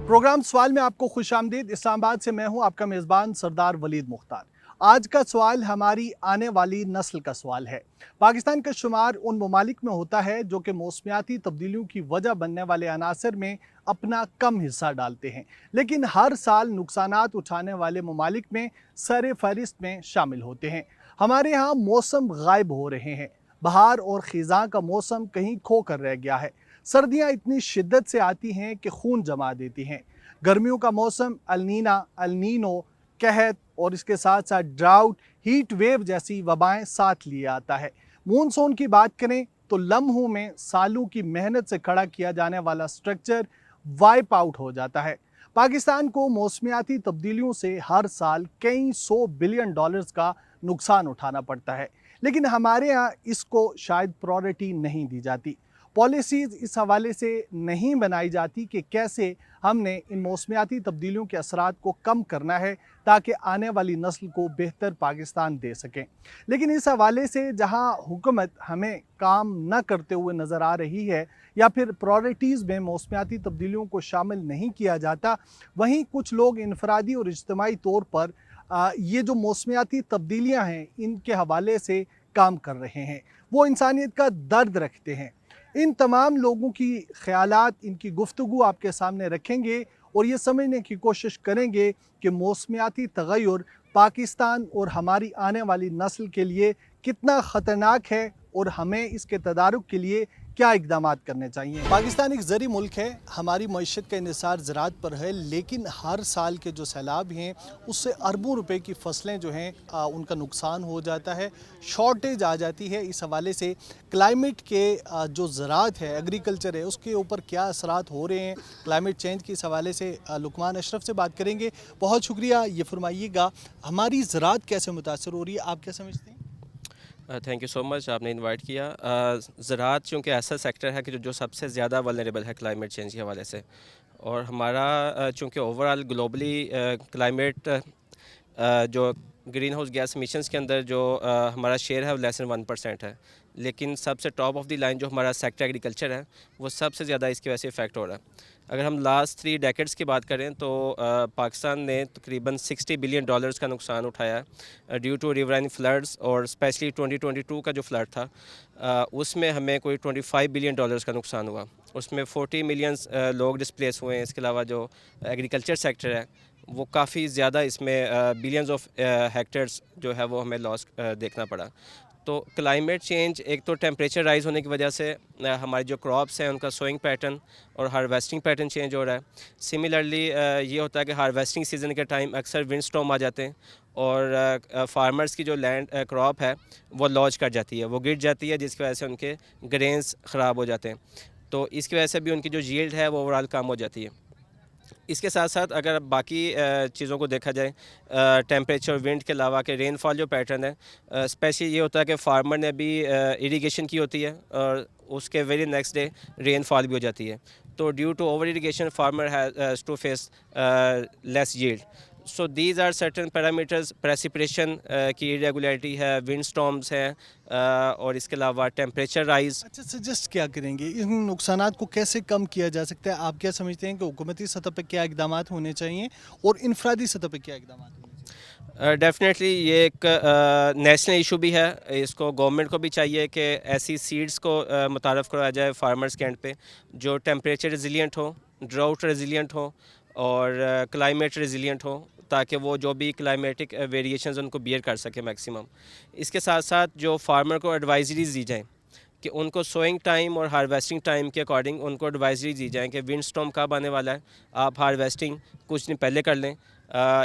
Programme सवाल में आपको खुशामदीद। इस्लामाबाद से मैं हूं आपका मेज़बान सरदार वलीद मुख्तार। आज का सवाल हमारी आने वाली नस्ल का सवाल है। पाकिस्तान का शुमार उन ममालिक में होता है जो कि मौसमियाती तब्दीलियों की वजह बनने वाले अनासर में अपना कम हिस्सा डालते हैं, लेकिन हर साल नुकसानात उठाने वाले ममालिक में सर फहरिस्त में शामिल होते हैं। हमारे यहाँ मौसम गायब हो रहे हैं। बहार और खिज़ां का मौसम कहीं खो कर रह गया है। सर्दियाँ इतनी शिद्दत से आती हैं कि खून जमा देती हैं। गर्मियों का मौसम अलनीना, अलनीनो, कहत और इसके साथ साथ ड्राउट, हीट वेव जैसी वबाएं साथ लिए आता है। मूनसून की बात करें तो लम्हों में सालों की मेहनत से खड़ा किया जाने वाला स्ट्रक्चर वाइप आउट हो जाता है। पाकिस्तान को मौसमियाती तब्दीलियों से हर साल कई $100 बिलियन का नुकसान उठाना पड़ता है, लेकिन हमारे यहाँ इसको शायद प्रायोरिटी नहीं दी जाती। पॉलिसीज़ इस हवाले से नहीं बनाई जाती कि कैसे हमने इन मौसमियाती तब्दीलियों के असरात को कम करना है ताकि आने वाली नस्ल को बेहतर पाकिस्तान दे सकें। लेकिन इस हवाले से जहां हुकूमत हमें काम न करते हुए नज़र आ रही है या फिर प्रायोरिटीज़ में मौसमियाती तब्दीलियों को शामिल नहीं किया जाता, वहीं कुछ लोग इनफरादी और इज्तिमाई तौर पर ये जो मौसमियाती तब्दीलियाँ हैं इनके हवाले से काम कर रहे हैं। वो इंसानियत का दर्द रखते हैं। इन तमाम लोगों की ख़यालात, इनकी गुफ्तगू आपके सामने रखेंगे और ये समझने की कोशिश करेंगे कि मौसमियाती तग़य्युर पाकिस्तान और हमारी आने वाली नस्ल के लिए कितना ख़तरनाक है और हमें इसके तदारुक के लिए क्या इक़दामात करने चाहिए। पाकिस्तान एक ज़री मुल्क है, हमारी मईशत का इन्हिसार ज़राअत पर है, लेकिन हर साल के जो सैलाब हैं उससे अरबों रुपए की फसलें जो हैं उनका नुकसान हो जाता है, शॉर्टेज आ जाती है। इस हवाले से क्लाइमेट के जो ज़राअत है, एग्रीकल्चर है, उसके ऊपर क्या असरात हो रहे हैं, क्लाइमेट चेंज के इस हवाले से लुकमान अशरफ से बात करेंगे। बहुत शुक्रिया। ये फरमाइएगा हमारी ज़राअत कैसे मुतासर हो रही है, आप क्या समझते हैं? थैंक यू सो मच, आपने इनवाइट किया। ज़राअत चूँकि ऐसा सेक्टर है कि जो सबसे ज़्यादा वल्नरेबल है क्लाइमेट चेंज के हवाले से, और हमारा चूँकि ओवरऑल ग्लोबली क्लाइमेट जो ग्रीन हाउस गैस एमिशंस के अंदर जो हमारा शेयर है वो लेस देन 1% है, लेकिन सबसे टॉप ऑफ द लाइन जो हमारा सेक्टर एग्रीकल्चर है वो सबसे ज़्यादा इसकी वजह से इफ़ेक्ट हो रहा है। अगर हम लास्ट 3 डेकेड्स की बात करें तो पाकिस्तान ने तकरीबन $60 बिलियन का नुकसान उठाया है ड्यू टू रिवराइन फ्लड्स, और स्पेशली 2022 का जो फ्लड था उसमें हमें कोई $25 बिलियन का नुकसान हुआ। उसमें 40 मिलियन लोग डिस्प्लेस हुए हैं। इसके अलावा जो एग्रीकल्चर सेक्टर है वो काफ़ी ज़्यादा, इसमें बिलियंस ऑफ हेक्टेयर्स जो है वो हमें लॉस देखना पड़ा। तो क्लाइमेट चेंज, एक तो टेम्परेचर राइज़ होने की वजह से हमारी जो क्रॉप्स हैं उनका सोइंग पैटर्न और हार्वेस्टिंग पैटर्न चेंज हो रहा है। सिमिलरली ये होता है कि हार्वेस्टिंग सीज़न के टाइम अक्सर विंड स्टॉर्म आ जाते हैं और फार्मर्स की जो लैंड क्रॉप है वो लॉज कर जाती है, वो गिर जाती है, जिसकी वजह से उनके ग्रेन्स ख़राब हो जाते हैं। तो इसकी वजह से भी उनकी जो यील्ड है वो ओवरऑल कम हो जाती है। इसके साथ साथ अगर बाकी चीज़ों को देखा जाए, टेम्परेचर, विंड के अलावा के रेनफॉल जो पैटर्न है, स्पेशली ये होता है कि फार्मर ने भी इरिगेशन की होती है और उसके वेरी नेक्स्ट डे रेनफॉल भी हो जाती है। तो due to over irrigation farmer has to face less yield. So these are certain parameters, precipitation की इरेगुलरिटी है, विंड स्टॉर्म्स हैं, और इसके अलावा टेम्परेचर राइज। अच्छा, सजेस्ट क्या करेंगे, इन नुकसानात को कैसे कम किया जा सकता है? आप क्या समझते हैं कि हुकूमती सतह पर क्या इक़दामात होने चाहिए और इनफरादी सतह पर क्या इक़दामात होने चाहिए? डेफिनेटली ये एक नेशनल इशू भी है। इसको गवर्नमेंट को भी चाहिए कि ऐसी सीड्स को मुतारफ़ करवाया जाए फार्मर्स के एंड पे जो टेम्परेचर रेजिलिएंट हो, ड्राउट रेजिलिएंट हो और क्लाइमेट रेजिलिएंट हो, ताकि वो जो भी क्लाइमेटिक वेरिएशंस उनको बियर कर सके मैक्सिमम। इसके साथ साथ जो फार्मर को एडवाइजरीज दी जाएँ कि उनको सोइंग टाइम और हार्वेस्टिंग टाइम के अकॉर्डिंग उनको एडवाइजरी दी जाए कि विंड स्टॉर्म कब आने वाला है, आप हार्वेस्टिंग कुछ दिन पहले कर लें।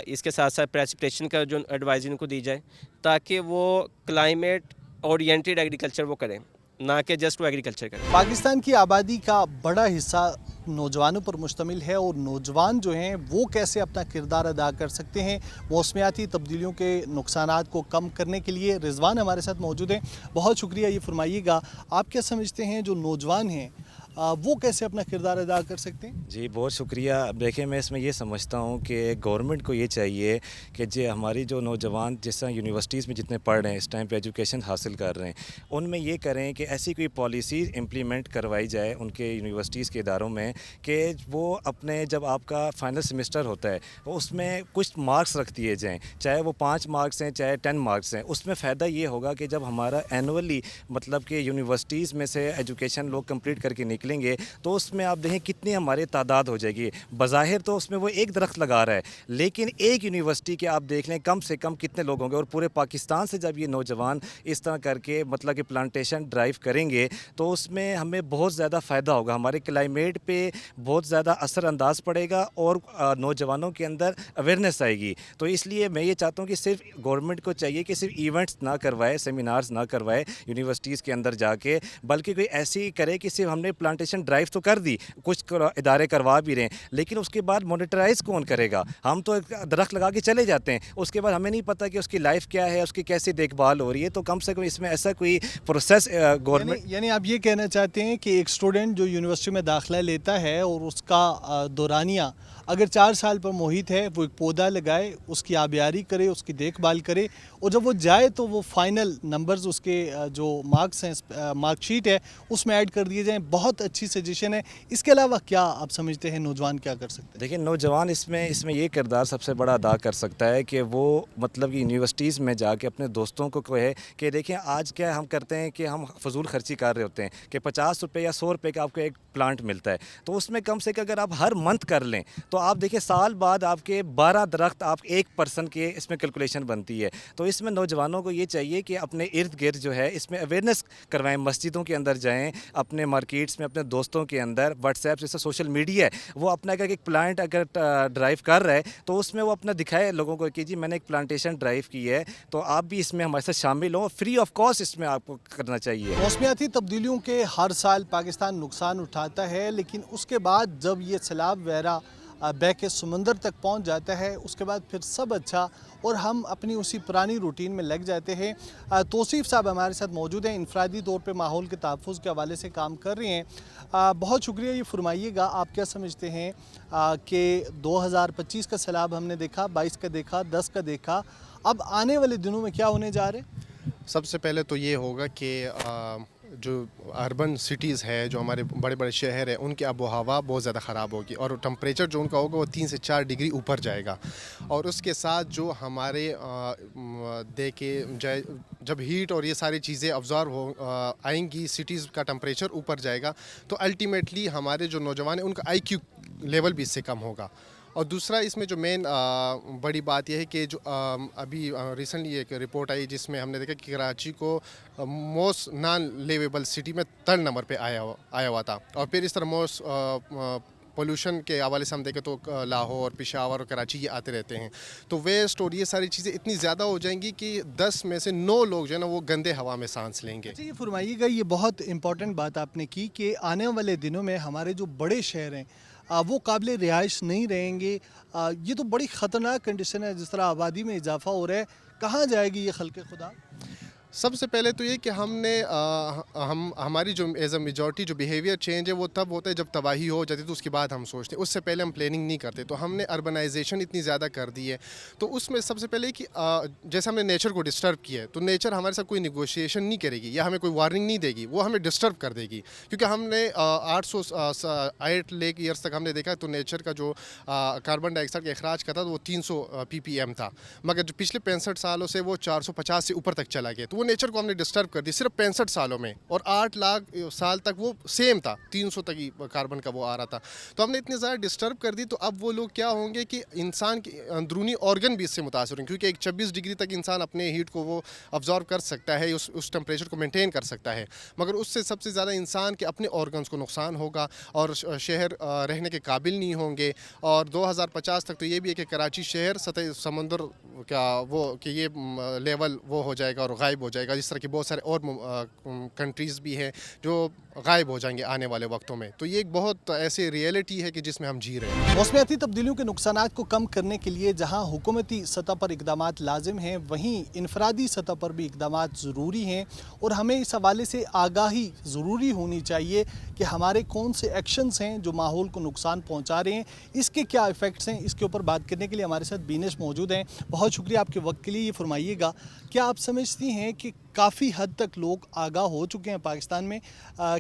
इसके साथ साथ प्रेसिपिटेशन का जो एडवाइजरी उनको दी जाए ताकि वो क्लाइमेट ओरिएंटेड एग्रीकल्चर वो करें, ना कि जस्ट वो एग्रीकल्चर करें। पाकिस्तान की आबादी का बड़ा हिस्सा नौजवानों पर मुश्तमिल है और नौजवान जो हैं वो कैसे अपना किरदार अदा कर सकते हैं मौसमियाती तब्दीलियों के नुकसानात को कम करने के लिए। रिजवान हमारे साथ मौजूद हैं, बहुत शुक्रिया। ये फरमाइएगा आप क्या समझते हैं जो नौजवान हैं वो कैसे अपना किरदार अदा कर सकते हैं? जी, बहुत शुक्रिया। देखिए, मैं इसमें ये समझता हूँ कि गवर्नमेंट को ये चाहिए कि जो हमारी जो नौजवान जिस तरह यूनिवर्सिटीज़ में जितने पढ़ रहे हैं, इस टाइम पे एजुकेशन हासिल कर रहे हैं, उनमें ये करें कि ऐसी कोई पॉलिसी इम्प्लीमेंट करवाई जाए उनके यूनिवर्सिटीज़ के इदारों में कि वो अपने जब आपका फाइनल सेमेस्टर होता है, वो उसमें कुछ मार्क्स रख दिए जाएँ, चाहे वो 5 मार्क्स हैं, चाहे 10 मार्क्स हैं। उसमें फ़ायदा ये होगा कि जब हमारा एनुअली मतलब कि यूनिवर्सिटीज़ में से एजुकेशन लोग कंप्लीट करके निकलेंगे, तो उसमें आप देखें कितनी हमारी तादाद हो जाएगी। बज़ाहिर तो उसमें वो एक दरख्त लगा रहा है, लेकिन एक यूनिवर्सिटी के आप देख लें कम से कम कितने लोग होंगे। और पूरे पाकिस्तान से जब ये नौजवान इस तरह करके मतलब कि प्लांटेशन ड्राइव करेंगे, तो उसमें हमें बहुत ज़्यादा फ़ायदा होगा, हमारे क्लाइमेट पे बहुत ज़्यादा असरअंदाज पड़ेगा और नौजवानों के अंदर अवेयरनेस आएगी। तो इसलिए मैं ये चाहता हूँ कि सिर्फ गवर्नमेंट को चाहिए कि सिर्फ इवेंट्स ना करवाए, सेमिनार्स ना करवाए यूनिवर्सिटीज़ के अंदर जाके, बल्कि कोई ऐसी करे कि सिर्फ हमने प्लांटेशन ड्राइव तो कर दी, कुछ इदारे करवा भी रहे हैं, लेकिन उसके बाद मॉनिटराइज कौन करेगा? हम तो एक दरख्त लगा के चले जाते हैं, उसके बाद हमें नहीं पता कि उसकी लाइफ क्या है, उसकी कैसी देखभाल हो रही है। तो कम से कम इसमें ऐसा कोई प्रोसेस गवर्नमेंट। यानी आप ये कहना चाहते हैं कि एक स्टूडेंट जो यूनिवर्सिटी में दाखिला लेता है और उसका दौरानिया अगर 4 साल पर मुहित है, वो एक पौधा लगाए, उसकी आबियारी करे, उसकी देखभाल करे, और जब वो जाए तो वो फाइनल नंबर्स उसके जो मार्क्स हैं, मार्कशीट है, उसमें ऐड कर दिए जाएं। बहुत अच्छी सजेशन है। इसके अलावा क्या आप समझते हैं नौजवान क्या कर सकते हैं? देखिए, नौजवान इसमें ये किरदार सबसे बड़ा अदा कर सकता है कि वो मतलब कि यूनिवर्सिटीज़ में जाके अपने दोस्तों को कहे कि देखिए आज क्या हम करते हैं कि हम फजूल खर्ची कर रहे होते हैं कि 50 रुपये या 100 रुपये का आपको एक प्लांट मिलता है, तो उसमें कम से कम अगर आप हर मंथ कर लें तो आप देखिए साल बाद आपके 12 दरख्त आप एक पर्सन के इसमें कैलकुलेशन बनती है। तो इसमें नौजवानों को ये चाहिए कि अपने इर्द गिर्द जो है इसमें अवेयरनेस करवाएं, मस्जिदों के अंदर जाएं, अपने मार्केट्स में अपने दोस्तों के अंदर, व्हाट्सएप जैसे सोशल मीडिया है, वो अपना अगर एक प्लांट अगर ड्राइव कर रहा है तो उसमें वो अपना दिखाए लोगों को कि जी मैंने एक प्लांटेशन ड्राइव की है, तो आप भी इसमें हमारे साथ शामिल हो, फ्री ऑफ कॉस्ट इसमें आपको करना चाहिए। मौसमियाती तब्दीलियों के हर साल पाकिस्तान नुकसान उठाता है, लेकिन उसके बाद जब ये सैलाब वगैरह बह के समंदर तक पहुंच जाता है, उसके बाद फिर सब अच्छा और हम अपनी उसी पुरानी रूटीन में लग जाते हैं। तौसीफ साहब हमारे साथ मौजूद हैं, इनफरादी तौर पे माहौल के तहफ़्फ़ुज़ के हवाले से काम कर रहे हैं। बहुत शुक्रिया। ये फरमाइएगा, आप क्या समझते हैं कि 2025 का सैलाब हमने देखा, 22 का देखा, 10 का देखा, अब आने वाले दिनों में क्या होने जा रहे हैं? सबसे पहले तो ये होगा कि जो अर्बन सिटीज़ है, जो हमारे बड़े बड़े शहर हैं, उनकी आबो हवा बहुत ज़्यादा ख़राब होगी और टेम्परेचर जो उनका होगा वो 3 से 4 डिग्री ऊपर जाएगा। और उसके साथ जो हमारे जब हीट और ये सारी चीज़ें ऑब्ज़र्व आएंगी, सिटीज़ का टेम्परेचर ऊपर जाएगा, तो अल्टीमेटली हमारे जो नौजवान हैं उनका IQ लेवल भी इससे कम होगा। और दूसरा इसमें जो मेन बड़ी बात यह है कि जो अभी रिसेंटली एक रिपोर्ट आई जिसमें हमने देखा कि कराची को मोस्ट नॉन लिवेबल सिटी में 3rd नंबर पे आया हुआ था। और फिर इस तरह मोस्ट पोल्यूशन के हवाले से हम देखें तो लाहौर, पेशावर और कराची ये आते रहते हैं। तो वेस्ट और ये सारी चीज़ें इतनी ज़्यादा हो जाएंगी कि 10 में से 9 लोग जो है ना वो गंदे हवा में सांस लेंगे। अच्छा, ये फरमाइएगा, ये बहुत इंपॉर्टेंट बात आपने की कि आने वाले दिनों में हमारे जो बड़े शहर हैं वो काबिल रिहाइश नहीं रहेंगे। ये तो बड़ी ख़तरनाक कंडीशन है, जिस तरह आबादी में इजाफा हो रहा है। कहाँ जाएगी ये खल्क़े खुदा? सबसे पहले तो ये कि हमारी जो एज अ मेजॉरिटी जो बिहेवियर चेंज है वो तब होता है जब तबाही हो जाती है, तो उसके बाद हम सोचते हैं, उससे पहले हम प्लानिंग नहीं करते। तो हमने अर्बनाइजेशन इतनी ज़्यादा कर दी है, तो उसमें सबसे पहले कि जैसे हमने नेचर को डिस्टर्ब किया है, तो नेचर हमारे साथ कोई निगोशिएशन नहीं करेगी या हमें कोई वार्निंग नहीं देगी, वो हमें डिस्टर्ब कर देगी। क्योंकि हमने 8 ईयर्स तक हमने देखा तो नेचर का जो कार्बन डाइऑक्साइड का अखराज का था वो 300 ppm था, मगर जो पिछले 65 सालों से वो 450 से ऊपर तक चला गया। तो वो नेचर को हमने डिस्टर्ब कर दी सिर्फ 65 सालों में, और 8 लाख साल तक वो सेम था, 300 तक ही कार्बन का वो आ रहा था। तो हमने इतनी ज़्यादा डिस्टर्ब कर दी, तो अब वो लोग क्या होंगे कि इंसान के अंदरूनी ऑर्गन भी इससे मुतासर होंगे, क्योंकि एक 26 डिग्री तक इंसान अपने हीट को वो ऑब्जॉर्व कर सकता है, उस टेम्परेचर को मेंटेन कर सकता है, मगर उससे सबसे ज़्यादा इंसान के अपने ऑर्गन्स को नुकसान होगा और शहर रहने के काबिल नहीं होंगे। और 2050 तक तो ये भी है कि कराची शहर सतह समंदर क्या وہ کہ یہ لیول وہ ہو جائے گا اور غائب ہو جائے گا. جس طرح کہ بہت سارے اور کنٹریز بھی ہیں جو غائب ہو جائیں گے آنے والے وقتوں میں. تو یہ ایک بہت ایسی ریئلٹی ہے کہ جس میں ہم جی رہے ہیں. موسمیاتی تبدیلیوں کے نقصانات کو کم کرنے کے لیے جہاں حکومتی سطح پر اقدامات لازم ہیں، وہیں انفرادی سطح پر بھی اقدامات ضروری ہیں، اور ہمیں اس حوالے سے آگاہی ضروری ہونی چاہیے کہ ہمارے کون سے ایکشنز ہیں جو ماحول کو نقصان پہنچا رہے ہیں، اس کے کیا ایفیکٹس ہیں. اس کے اوپر بات کرنے کے لیے ہمارے ساتھ بینش موجود ہیں. بہت شکریہ آپ کے وقت کے لیے. یہ فرمائیے گا، کیا آپ سمجھتی ہیں کہ کافی حد تک لوگ آگاہ ہو چکے ہیں پاکستان میں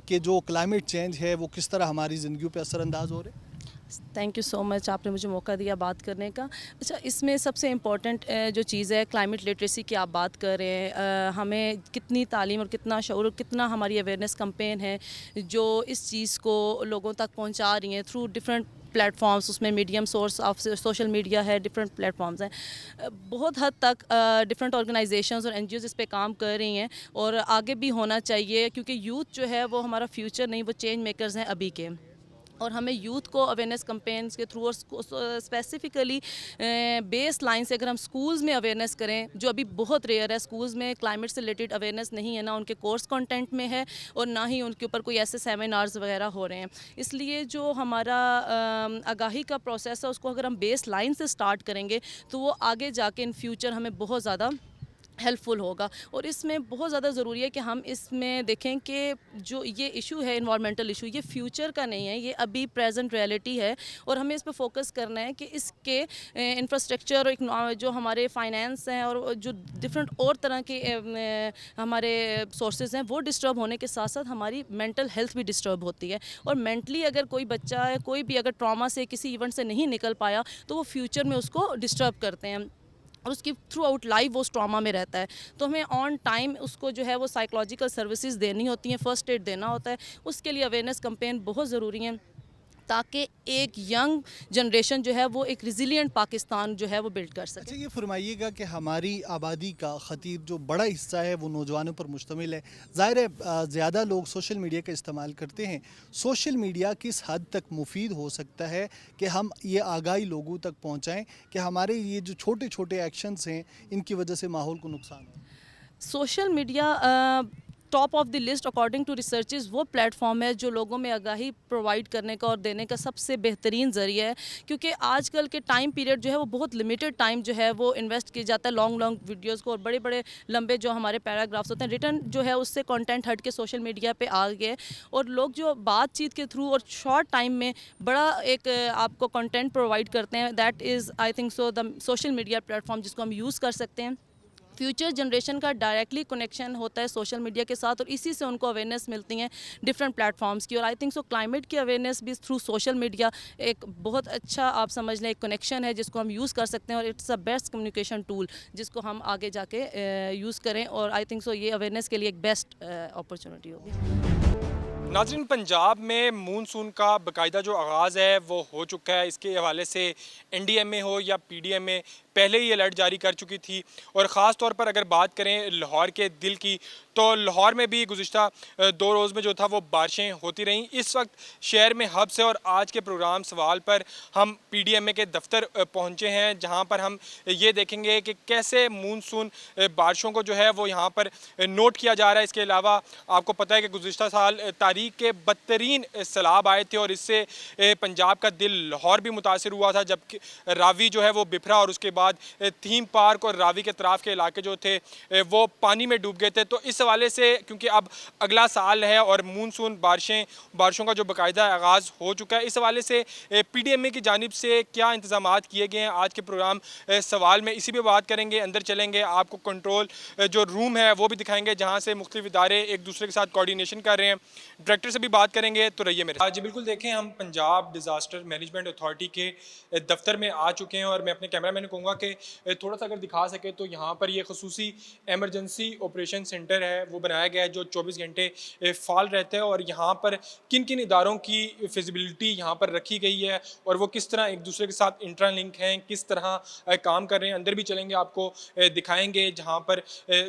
کہ جو کلائمیٹ چینج ہے وہ کس طرح ہماری زندگیوں پہ اثر انداز ہو رہے ہیں؟ تھینک یو سو مچ، آپ نے مجھے موقع دیا بات کرنے کا. اچھا، اس میں سب سے امپورٹنٹ جو چیز ہے کلائمیٹ لٹریسی کی آپ بات کر رہے ہیں. ہمیں کتنی تعلیم اور کتنا شعور اور کتنا ہماری اویئرنیس کمپین ہے جو اس چیز کو لوگوں تک پہنچا رہی ہیں تھرو ڈفرینٹ پلیٹ فارمس. اس میں medium source of social media ہے، ڈفرینٹ پلیٹ فارمز ہیں. بہت حد تک ڈفرینٹ آرگنائزیشنز اور این جی اوز اس پہ کام کر رہی ہیں، اور آگے بھی ہونا چاہیے، کیونکہ یوتھ جو ہے وہ ہمارا فیوچر نہیں، وہ چینج میکرز ہیں ابھی کے. اور ہمیں یوتھ کو اویئرنیس کمپینس کے تھرو اور اسپیسیفکلی بیس لائن سے اگر ہم سکولز میں اویئرنیس کریں، جو ابھی بہت ریئر ہے، سکولز میں کلائمیٹ سے ریلیٹڈ اویئرنیس نہیں ہے، نہ ان کے کورس کنٹینٹ میں ہے اور نہ ہی ان کے اوپر کوئی ایسے سیمینارز وغیرہ ہو رہے ہیں. اس لیے جو ہمارا آگاہی کا پروسیس ہے اس کو اگر ہم بیس لائن سے سٹارٹ کریں گے تو وہ آگے جا کے ان فیوچر ہمیں بہت زیادہ ہیلپ فل ہوگا. اور اس میں بہت زیادہ ضروری ہے کہ ہم اس میں دیکھیں کہ جو یہ ایشو ہے انوائرمنٹل ایشو، یہ فیوچر کا نہیں ہے، یہ ابھی پریزنٹ ریئلٹی ہے، اور ہمیں اس پہ فوکس کرنا ہے کہ اس کے انفراسٹرکچر اور جو ہمارے فائنینس ہیں اور جو ڈفرینٹ اور طرح کے ہمارے سورسز ہیں وہ ڈسٹرب ہونے کے ساتھ ساتھ ہماری مینٹل ہیلتھ بھی ڈسٹرب ہوتی ہے. اور مینٹلی اگر کوئی بچہ ہے، کوئی بھی اگر ٹراما سے کسی ایونٹ سے نہیں نکل پایا تو وہ فیوچر میں اس کو ڈسٹرب کرتے ہیں اور اس کی تھرو آؤٹ لائف وہ اس ٹراما میں رہتا ہے. تو ہمیں آن ٹائم اس کو جو ہے وہ سائیکولوجیکل سروسز دینی ہوتی ہیں، فرسٹ ایڈ دینا ہوتا ہے. اس کے لیے اویئرنیس کمپین بہت ضروری ہیں تاکہ ایک ینگ جنریشن جو ہے وہ ایک ریزیلینٹ پاکستان جو ہے وہ بلڈ کر سکے. اچھا، یہ فرمائیے گا کہ ہماری آبادی کا خطیر جو بڑا حصہ ہے وہ نوجوانوں پر مشتمل ہے. ظاہر ہے زیادہ لوگ سوشل میڈیا کا استعمال کرتے ہیں. سوشل میڈیا کس حد تک مفید ہو سکتا ہے کہ ہم یہ آگاہی لوگوں تک پہنچائیں کہ ہمارے یہ جو چھوٹے چھوٹے ایکشنز ہیں ان کی وجہ سے ماحول کو نقصان ہو؟ Social media top of the list according to researches وہ پلیٹ فارم ہے جو لوگوں میں آگاہی پرووائڈ کرنے کا اور دینے کا سب سے بہترین ذریعہ ہے. کیونکہ آج کل کے ٹائم پیریڈ جو ہے وہ بہت لمیٹڈ ٹائم جو ہے وہ انویسٹ کیا جاتا ہے لانگ ویڈیوز کو، اور بڑے بڑے لمبے جو ہمارے پیراگرافس ہوتے ہیں ریٹن جو ہے اس سے کنٹینٹ ہٹ کے سوشل میڈیا پہ آ گئے. اور لوگ جو بات چیت کے تھرو اور شارٹ ٹائم میں بڑا ایک آپ کو کنٹینٹ پرووائڈ کرتے ہیں. That is I think so the social media plate form جس کو ہم یوز کر سکتے ہیں. فیوچر جنریشن کا ڈائریکٹلی کنیکشن ہوتا ہے سوشل میڈیا کے ساتھ، اور اسی سے ان کو اویئرنیس ملتی ہیں ڈفرینٹ پلیٹ فارمس کی. اور آئی تھنک سو کلائمیٹ کی اویئرنیس بھی تھرو سوشل میڈیا ایک بہت اچھا آپ سمجھ لیں ایک کنیکشن ہے جس کو ہم یوز کر سکتے ہیں، اور it's a best communication tool جس کو ہم آگے جا کے یوز کریں. اور آئی تھنک سو یہ اویئرنیس کے لیے ایک بیسٹ اپرچونیٹی ہوگی. ناظرین، پنجاب میں مونسون کا باقاعدہ جو آغاز ہے وہ ہو چکا ہے. اس کے حوالے سے این ڈی ایم اے ہو یا پی ڈی ایم اے پہلے ہی الرٹ جاری کر چکی تھی. اور خاص طور پر اگر بات کریں لاہور کے دل کی، تو لاہور میں بھی گزشتہ 2 روز میں جو تھا وہ بارشیں ہوتی رہیں. اس وقت شہر میں ہب سے اور آج کے پروگرام سوال پر ہم پی ڈی ایم اے کے دفتر پہنچے ہیں، جہاں پر ہم یہ دیکھیں گے کہ کیسے مونسون بارشوں کو جو ہے وہ یہاں پر نوٹ کیا جا رہا ہے. اس کے علاوہ آپ کو پتہ ہے کہ گزشتہ سال تاریخ کے بدترین سیلاب آئے تھے اور اس سے پنجاب کا دل لاہور بھی متاثر ہوا تھا، جب راوی جو ہے وہ بپھرا اور اس کے بعد تھیم پارک اور راوی کے اطراف کے علاقے جو تھے وہ پانی میں ڈوب گئے تھے. تو اس حوالے سے کیونکہ اب اگلا سال ہے اور مونسون بارشوں کا جو باقاعدہ آغاز ہو چکا ہے، اس حوالے سے پی ڈی ایم اے کی جانب سے کیا انتظامات کیے گئے ہیں آج کے پروگرام سوال میں اسی پہ بات کریں گے. اندر چلیں گے، آپ کو کنٹرول جو روم ہے وہ بھی دکھائیں گے جہاں سے مختلف ادارے ایک دوسرے کے ساتھ کوارڈینیشن کر رہے ہیں. ڈائریکٹر سے بھی بات کریں گے، تو رہیے میرے. جی بالکل، دیکھیں ہم پنجاب ڈیزاسٹر مینجمنٹ اتھارٹی کے دفتر میں آ چکے ہیں، اور میں اپنے کیمرہ مین کو کہوں گا کہ تھوڑا سا اگر دکھا سکے تو یہاں پر یہ خصوصی ایمرجنسی آپریشن سینٹر ہے وہ بنایا گیا ہے جو 24 گھنٹے فعال رہتا ہے. اور یہاں پر کن کن اداروں کی فیزیبلٹی یہاں پر رکھی گئی ہے اور وہ کس طرح ایک دوسرے کے ساتھ انٹرا لنک ہیں، کس طرح کام کر رہے ہیں. اندر بھی چلیں گے، آپ کو دکھائیں گے جہاں پر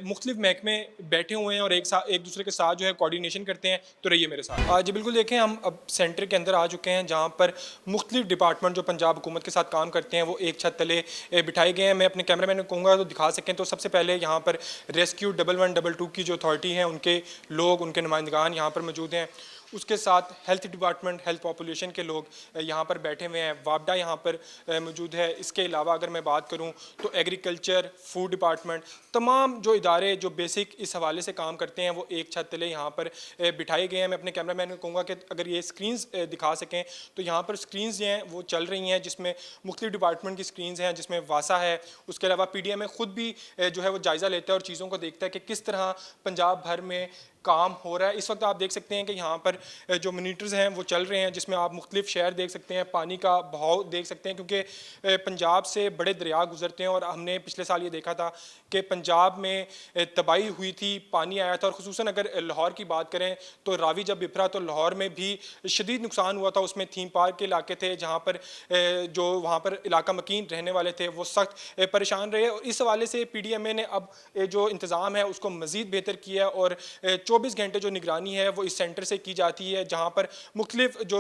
مختلف محکمے بیٹھے ہوئے ہیں اور ایک دوسرے کے ساتھ جو ہے کوارڈینیشن کرتے ہیں. تو رہیے मेरे साथ। जी बिल्कुल, देखें हम अब सेंटर के अंदर आ चुके हैं जहाँ पर मुख्तलिफ डिपार्टमेंट जो पंजाब हुकूमत के साथ काम करते हैं वो एक छत तले बिठाए गए हैं। मैं अपने कैमरा मैन को कहूँगा तो दिखा सकें। तो सबसे पहले यहाँ पर रेस्क्यू 1112 की जो अथॉरिटी है उनके लोग, उनके नुमाइंदगान यहाँ पर मौजूद हैं। उसके साथ हेल्थ डिपार्टमेंट, हेल्थ पॉपुलेशन के लोग यहाँ पर बैठे हुए हैं। वापडा यहाँ पर मौजूद है। इसके अलावा अगर मैं बात करूँ तो एग्रीकल्चर, फूड डिपार्टमेंट, तमाम जो इदारे जो बेसिक इस हवाले से काम करते हैं वो एक छत तले यहाँ पर बिठाए गए हैं। मैं अपने कैमरा मैन को कहूँगा कि अगर ये स्क्रीन्स दिखा सकें तो यहाँ पर स्क्रीन्स जो हैं वो चल रही हैं, जिसमें मुख्तलिफ डिपार्टमेंट की स्क्रीन्स हैं, जिसमें वासा है। उसके अलावा PDM खुद भी जो है वो जायज़ा लेता है और चीज़ों को देखता है कि किस तरह पंजाब भर में काम हो रहा है। इस वक्त आप देख सकते हैं कि यहाँ पर जो मोनीटर्स हैं वो चल रहे हैं, जिसमें आप मुख्तलिफ शहर देख सकते हैं, पानी का बहाव देख सकते हैं, क्योंकि पंजाब से बड़े दरिया गुजरते हैं। और हमने पिछले साल ये देखा था कि पंजाब में तबाही हुई थी, पानी आया था। और ख़ुसूसन अगर लाहौर की बात करें तो रावी जब बिफरा तो लाहौर में भी शदीद नुकसान हुआ था। उसमें थीम पार्क के इलाके थे जहाँ पर जो वहाँ पर इलाका मकीन रहने वाले थे वो सख्त परेशान रहे। और इस हवाले से PDMA ने अब जो इंतज़ाम है उसको मज़ीद बेहतर किया है और 24 घंटे जो निगरानी है वो इस सेंटर से की जाती है, जहाँ पर मुख्तलिफ जो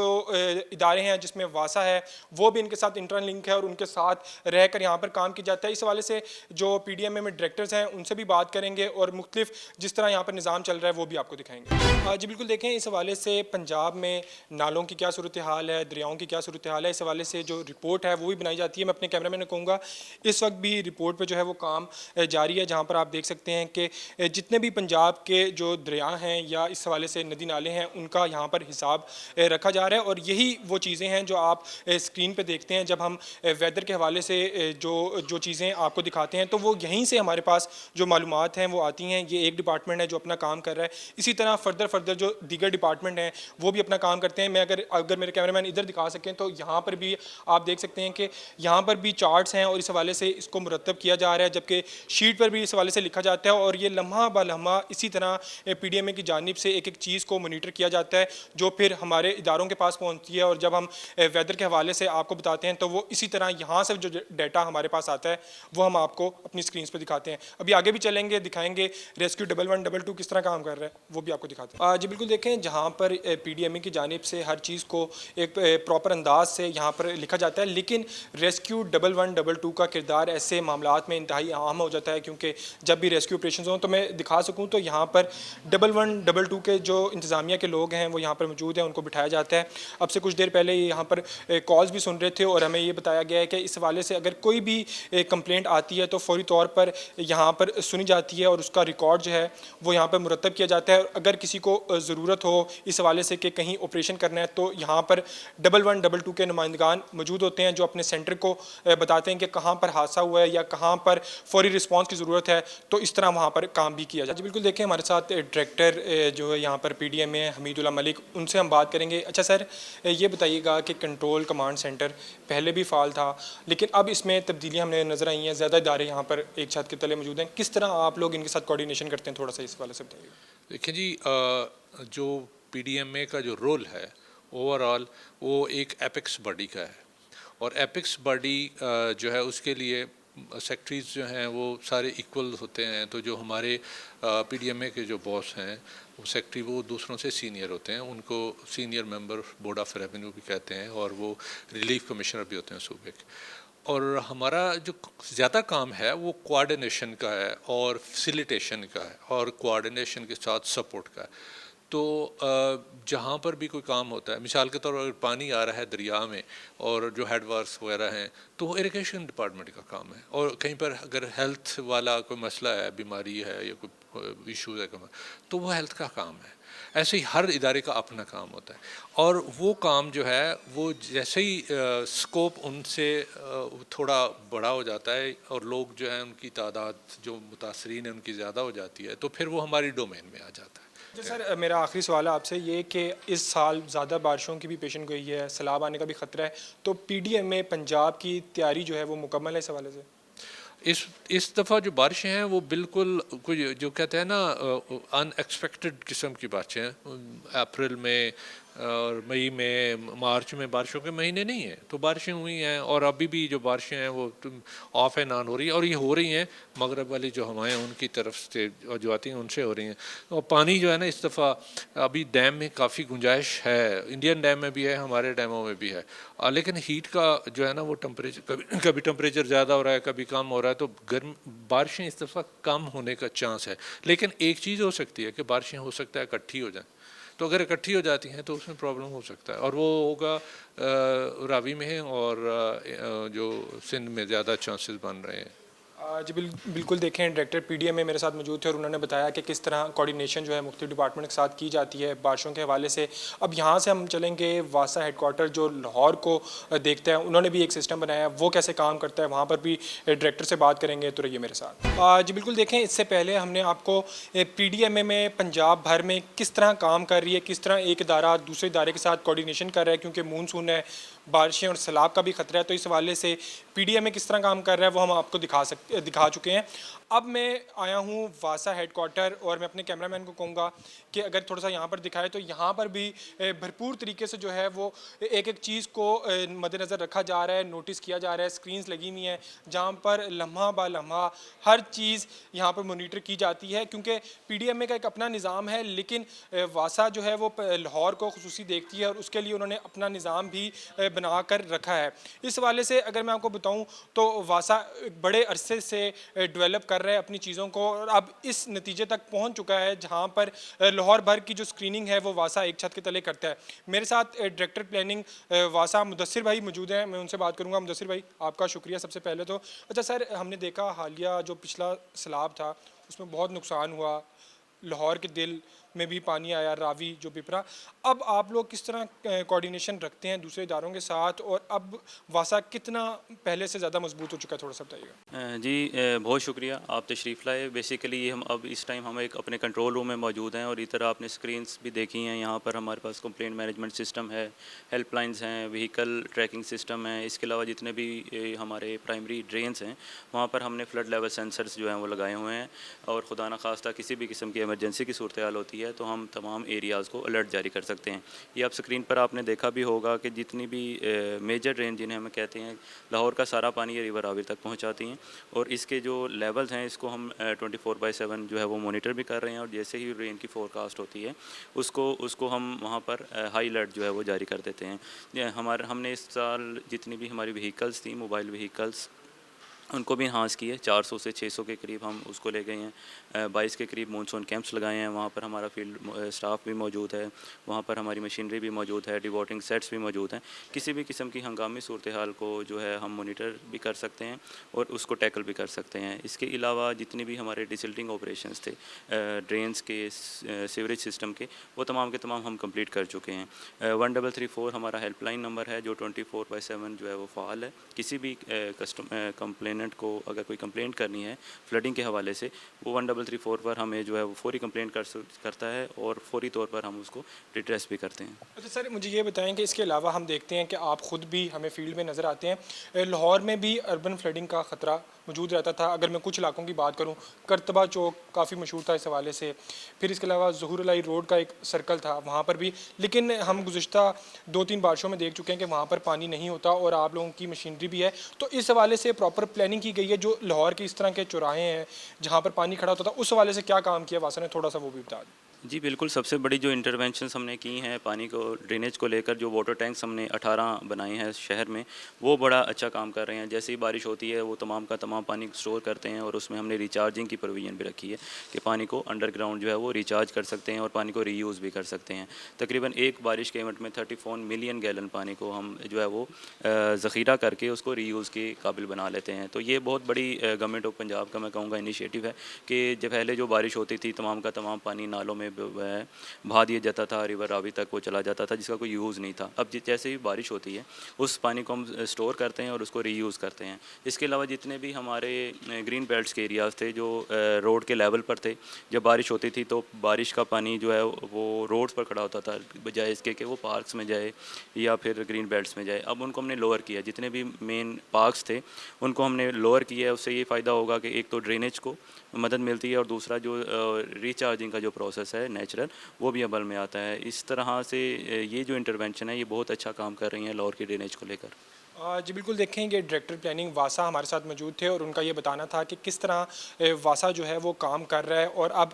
इदारे हैं जिसमें वासा है वो भी इनके साथ इंटरलिंक है और उनके साथ रह कर यहाँ पर काम किया जाता है। इस हवाले से जो PDMA में डायरेक्टर्स हैं उनसे भी बात करेंगे और मुख्तलिफ जिस तरह यहाँ पर निज़ाम चल रहा है वो भी आपको दिखाएंगे। जी बिल्कुल, देखें इस हवाले से पंजाब में नालों की क्या सूरत हाल है, दरियाओं की क्या सूरत हाल है, इस हवाले से जो रिपोर्ट है वो भी बनाई जाती है। मैं अपने कैमरा मैन को कहूँगा इस वक्त भी रिपोर्ट पर जो है वो काम जारी है, जहाँ पर आप देख सकते हैं कि जितने भी पंजाब के जो दरिया हैं या इस हवाले से नदी नाले हैं उनका यहाँ पर हिसाब रखा जा रहा है। और यही वो चीज़ें हैं जो आप स्क्रीन पे देखते हैं जब हम वेदर के हवाले से जो चीज़ें आपको दिखाते हैं, तो वो यहीं से हमारे पास जो मालूमात हैं वो आती हैं। ये एक डिपार्टमेंट है जो अपना काम कर रहा है, इसी तरह फर्दर जो दीगर डिपार्टमेंट हैं वो भी अपना काम करते हैं। मैं अगर मेरे कैमरामैन इधर दिखा सकें तो यहाँ पर भी आप देख सकते हैं कि यहाँ पर भी चार्ट्स हैं और इस हवाले से इसको मुरतब किया जा रहा है, जबकि शीट पर भी इस हवाले से लिखा जाता है। और ये लम्हा ब लम्हा इसी तरह PDMA की जानिब से एक चीज़ को मॉनिटर किया जाता है जो फिर हमारे इदारों के पास पहुंचती है। और जब हम वेदर के हवाले से आपको बताते हैं तो वो इसी तरह यहाँ से जो डाटा हमारे पास आता है वो हम आपको अपनी स्क्रीन पर दिखाते हैं। अभी आगे भी चलेंगे, दिखाएंगे रेस्क्यू 1112 किस तरह काम कर रहा है वो भी आपको दिखाते हैं। जी बिल्कुल, देखें जहाँ पर PDMA की जानिब से हर चीज़ को एक प्रॉपर अंदाज से यहाँ पर लिखा जाता है, लेकिन रेस्क्यू 1112 का किरदार ऐसे मामलात में इंतहाई अहम हो जाता है, क्योंकि जब भी रेस्क्यू ऑपरेशन हों तो मैं दिखा सकूँ तो यहाँ पर 1112 के जो इंतज़ामिया के लोग हैं वो यहाँ पर मौजूद हैं, उनको बिठाया जाता है। अब से कुछ देर पहले यहाँ पर कॉल्स भी सुन रहे थे और हमें ये बताया गया है कि इस हवाले से अगर कोई भी कंप्लेंट आती है तो फौरी तौर पर यहाँ पर सुनी जाती है और उसका रिकॉर्ड जो है वो यहाँ पर मुरतब किया जाता है। अगर किसी को ज़रूरत हो इस हवाले से कि कहीं ऑपरेशन करना है तो यहाँ पर 1112 के नुमाइंदगान मौजूद होते हैं जो अपने सेंटर को बताते हैं कि कहाँ पर हादसा हुआ है या कहाँ पर फौरी रिस्पॉन्स की ज़रूरत है, तो इस तरह वहाँ पर काम भी किया जाए। जी बिल्कुल, देखें हमारे साथ डायरेक्टर जो है यहाँ पर PDMA हमीदुल्ला मलिक, उनसे हम बात करेंगे। अच्छा सर, ये बताइएगा कि कंट्रोल कमांड सेंटर पहले भी फाल था लेकिन अब इसमें तब्दीलियाँ हमें नज़र आई हैं, ज़्यादा इदारे यहाँ पर एक छत के तले मौजूद हैं, किस तरह आप लोग इनके साथ कोऑर्डिनेशन करते हैं, थोड़ा सा इस वाले से बताइए। देखिए जी, जो PDMA का जो रोल है ओवरऑल वो एक एपेक्स बॉडी का है और एपेक्स बॉडी जो है उसके लिए सेक्रेटरीज जो हैं वो सारे इक्वल होते हैं। तो जो हमारे PDMA के जो बॉस हैं वो सेक्रेटरी वो दूसरों से सीनियर होते हैं, उनको senior member board of revenue भी कहते हैं और वो रिलीफ कमिश्नर भी होते हैं सूबे के। और हमारा जो ज़्यादा काम है वो कोऑर्डिनेशन का है और फैसिलिटेशन का है और कोऑर्डिनेशन के साथ सपोर्ट का है। तो जहाँ पर भी कोई काम होता है, मिसाल के तौर पर अगर पानी आ रहा है दरिया में और जो हेड वर्क्स वगैरह हैं तो वो इरिगेशन डिपार्टमेंट का काम है। और कहीं पर अगर हेल्थ वाला कोई मसला है, बीमारी है या कोई इशू है तो वो हेल्थ का काम है। ऐसे ही हर इदारे का अपना काम होता है और वो काम जो है वो जैसे ही स्कोप उनसे थोड़ा बड़ा हो जाता है और लोग जो है उनकी तादाद जो मुतासरीन है उनकी ज़्यादा हो जाती है तो फिर वो हमारी डोमेन में आ जाता है। जी सर, मेरा आखिरी सवाल है आपसे ये कि इस साल ज़्यादा बारिशों की भी पेशन गोई है, सैलाब आने का भी ख़तरा है, तो PDMA पंजाब की तैयारी जो है वो मुकम्मल है इस हवाले से? इस दफ़ा जो बारिशें हैं वो बिल्कुल कोई जो कहते हैं ना अनएक्सपेक्टेड किस्म की बारिशें हैं। अप्रैल में اور مئی میں مارچ میں بارشوں کے مہینے نہیں ہیں، تو بارشیں ہوئی ہیں، اور ابھی بھی جو بارشیں ہیں وہ آف اینڈ آن ہو رہی ہیں، اور یہ ہو رہی ہیں مغرب والی جو ہوائیں ہیں ان کی طرف سے جو آتی ہیں ان سے ہو رہی ہیں. اور پانی جو ہے نا اس دفعہ ابھی ڈیم میں کافی گنجائش ہے، انڈین ڈیم میں بھی ہے، ہمارے ڈیموں میں بھی ہے، لیکن ہیٹ کا جو ہے نا وہ ٹمپریچر کبھی ٹمپریچر زیادہ ہو رہا ہے، کبھی کم ہو رہا ہے، تو بارشیں اس دفعہ کم ہونے کا چانس ہے. لیکن ایک چیز ہو سکتی ہے کہ بارشیں ہو سکتا ہے اکٹھی ہو جائیں، تو اگر اکٹھی ہو جاتی ہیں تو اس میں پرابلم ہو سکتا ہے، اور وہ ہوگا راوی میں ہے، اور جو سندھ میں زیادہ چانسز بن رہے ہیں. جی بالکل دیکھیں ڈائریکٹر پی ڈی ایم میں میرے ساتھ موجود تھے اور انہوں نے بتایا کہ کس طرح کوارڈینیشن جو ہے مختلف ڈپارٹمنٹ کے ساتھ کی جاتی ہے بارشوں کے حوالے سے. اب یہاں سے ہم چلیں گے واسا ہیڈ کوارٹر جو لاہور کو دیکھتا ہے، انہوں نے بھی ایک سسٹم بنایا ہے، وہ کیسے کام کرتا ہے وہاں پر بھی ڈائریکٹر سے بات کریں گے. تو رہیے میرے ساتھ. جی بالکل دیکھیں اس سے پہلے ہم نے آپ کو پی ڈی ایم اے میں پنجاب بھر میں کس طرح کام کر رہی ہے، کس طرح ایک ادارہ دوسرے ادارے کے ساتھ کوارڈینیشن کر رہا ہے، کیونکہ مونسون ہے، بارشیں اور سیلاب کا بھی خطرہ ہے، تو اس حوالے سے پی ڈی ایم اے کس طرح کام کر رہا ہے وہ ہم آپ کو دکھا چکے ہیں. اب میں آیا ہوں واسا ہیڈ کوارٹر، اور میں اپنے کیمرہ مین کو کہوں گا کہ اگر تھوڑا سا یہاں پر دکھائے تو یہاں پر بھی بھرپور طریقے سے جو ہے وہ ایک ایک چیز کو مد نظر رکھا جا رہا ہے، نوٹس کیا جا رہا ہے. سکرینز لگی ہوئی ہیں جہاں پر لمحہ با لمحہ ہر چیز یہاں پر مانیٹر کی جاتی ہے، کیونکہ پی ڈی ایم اے کا ایک اپنا نظام ہے، لیکن واسا جو ہے وہ لاہور کو خصوصی دیکھتی ہے اور اس کے لیے انہوں نے اپنا نظام بھی بنا کر رکھا ہے. اس حوالے سے اگر میں آپ کو بتاؤں تو واسا بڑے عرصے سے ڈیولپ کر رہے ہیں اپنی چیزوں کو، اور اب اس نتیجے تک پہنچ چکا ہے جہاں پر لاہور بھر کی جو سکریننگ ہے وہ واسا ایک چھت کے تلے کرتا ہے. میرے ساتھ ڈائریکٹر پلاننگ واسا مدثر بھائی موجود ہیں، میں ان سے بات کروں گا. مدثر بھائی آپ کا شکریہ سب سے پہلے تو. اچھا سر، ہم نے دیکھا حالیہ جو پچھلا سیلاب تھا اس میں بہت نقصان ہوا، لاہور کے دل میں بھی پانی آیا، راوی جو پپرا. اب آپ لوگ کس طرح کوارڈینیشن رکھتے ہیں دوسرے اداروں کے ساتھ، اور اب واسا کتنا پہلے سے زیادہ مضبوط ہو چکا ہے، تھوڑا سا بتائیے گا. جی بہت شکریہ، آپ تشریف لائے. بیسیکلی ہم اب اس ٹائم ایک اپنے کنٹرول روم میں موجود ہیں، اور اس طرح آپ نے سکرینز بھی دیکھی ہیں. یہاں پر ہمارے پاس کمپلینٹ مینجمنٹ سسٹم ہے، ہیلپ لائنز ہیں، وہیکل ٹریکنگ سسٹم ہے. اس کے علاوہ جتنے بھی ہمارے پرائمری ڈرینس ہیں وہاں پر ہم نے فلڈ لیول سینسرز جو ہیں وہ لگائے ہوئے ہیں، اور خدا نخواستہ کسی بھی قسم کی ایمرجنسی کی صورتحال ہوتی ہے تو ہم تمام ایریاز کو الرٹ جاری کر سکتے ہیں. یہ اب سکرین پر آپ نے دیکھا بھی ہوگا کہ جتنی بھی میجر ڈرین جنہیں ہم کہتے ہیں، لاہور کا سارا پانی یہ ریور راوی تک پہنچاتی ہیں، اور اس کے جو لیولز ہیں اس کو ہم 24/7 جو ہے وہ مانیٹر بھی کر رہے ہیں. اور جیسے ہی رین کی فورکاسٹ ہوتی ہے اس کو ہم وہاں پر ہائی الرٹ جو ہے وہ جاری کر دیتے ہیں. ہم نے اس سال جتنی بھی ہماری وہیکلز تھیں، موبائل وہیکلز، ان کو بھی انہانس کیے. 400 سے 600 کے قریب ہم اس کو لے گئے ہیں. 22 کے قریب مونسون کیمپس لگائے ہیں. وہاں پر ہمارا فیلڈ اسٹاف بھی موجود ہے، وہاں پر ہماری مشینری بھی موجود ہے، ڈی واٹرنگ سیٹس بھی موجود ہیں. کسی بھی قسم کی ہنگامی صورتحال کو جو ہے ہم مانیٹر بھی کر سکتے ہیں اور اس کو ٹیکل بھی کر سکتے ہیں. اس کے علاوہ جتنی بھی ہمارے ڈیسلٹنگ آپریشنس تھے ڈرینس کے، سیوریج سسٹم کے، وہ تمام کے تمام ہم کمپلیٹ کر چکے ہیں. 1334 ہمارا ہیلپ لائن نمبر ہے جو 24/7 جو ہے وہ فعال ہے. کسی بھی کمپلینٹ کو اگر کوئی کمپلینٹ کرنی ہے فلڈنگ کے حوالے سے، وہ 1334 پر ہمیں جو ہے وہ فوری کمپلینٹ کرتا ہے، اور فوری طور پر ہم اس کو ریڈریس بھی کرتے ہیں. اچھا سر، مجھے یہ بتائیں کہ اس کے علاوہ ہم دیکھتے ہیں کہ آپ خود بھی ہمیں فیلڈ میں نظر آتے ہیں. لاہور میں بھی اربن فلڈنگ کا خطرہ موجود رہتا تھا. اگر میں کچھ علاقوں کی بات کروں، کرتبہ چوک کافی مشہور تھا اس حوالے سے، پھر اس کے علاوہ ظہور علائی روڈ کا ایک سرکل تھا وہاں پر بھی. لیکن ہم گزشتہ 2-3 بارشوں میں دیکھ چکے ہیں کہ وہاں پر پانی نہیں ہوتا اور آپ لوگوں کی مشینری بھی ہے. تو اس حوالے سے پراپر پلاننگ کی گئی ہے جو لاہور کے اس طرح کے چوراہے ہیں جہاں پر پانی کھڑا ہوتا تھا، اس حوالے سے کیا کام کیا واسا نے، تھوڑا سا وہ بھی بتا دیں. جی بالکل، سب سے بڑی جو انٹرونشنز ہم نے کی ہیں پانی کو ڈرینیج کو لے کر، جو واٹر ٹینکس ہم نے 18 بنائے ہیں شہر میں، وہ بڑا اچھا کام کر رہے ہیں. جیسے ہی بارش ہوتی ہے وہ تمام کا تمام پانی سٹور کرتے ہیں، اور اس میں ہم نے ریچارجنگ کی پروویژن بھی رکھی ہے کہ پانی کو انڈر گراؤنڈ جو ہے وہ ریچارج کر سکتے ہیں اور پانی کو ری یوز بھی کر سکتے ہیں. تقریباً ایک بارش کے ایونٹ میں 34 ملین گیلن پانی کو ہم جو ہے وہ ذخیرہ کر کے اس کو ری یوز کے قابل بنا لیتے ہیں. تو یہ بہت بڑی گورنمنٹ آف پنجاب کا میں کہوں گا انیشیٹو ہے کہ جب پہلے جو بارش ہوتی تھی تمام کا تمام پانی نالوں میں بہا دیا جاتا تھا، ریور راوی تک وہ چلا جاتا تھا جس کا کوئی یوز نہیں تھا. اب جیسے ہی بارش ہوتی ہے اس پانی کو ہم سٹور کرتے ہیں اور اس کو ری یوز کرتے ہیں. اس کے علاوہ جتنے بھی ہمارے گرین بیلٹس کے ایریاز تھے جو روڈ کے لیول پر تھے، جب بارش ہوتی تھی تو بارش کا پانی جو ہے وہ روڈز پر کھڑا ہوتا تھا بجائے اس کے کہ وہ پارکس میں جائے یا پھر گرین بیلٹس میں جائے. اب ان کو ہم نے لوور کیا، جتنے بھی مین پارکس تھے ان کو ہم نے لوور کیا ہے. اس سے یہ فائدہ ہوگا کہ ایک تو ڈرینیج کو مدد ملتی ہے، اور دوسرا جو ریچارجنگ کا جو پروسیس ہے है नेचुरल, वो भी अमल में आता है। इस तरह से ये जो इंटरवेंशन है ये बहुत अच्छा काम कर रही हैं लाहौर के ड्रेनेज को लेकर। जी बिल्कुल, देखेंगे डायरेक्टर प्लानिंग वासा हमारे साथ मौजूद थे और उनका ये बताना था कि किस तरह वासा जो है वो काम कर रहा है। और अब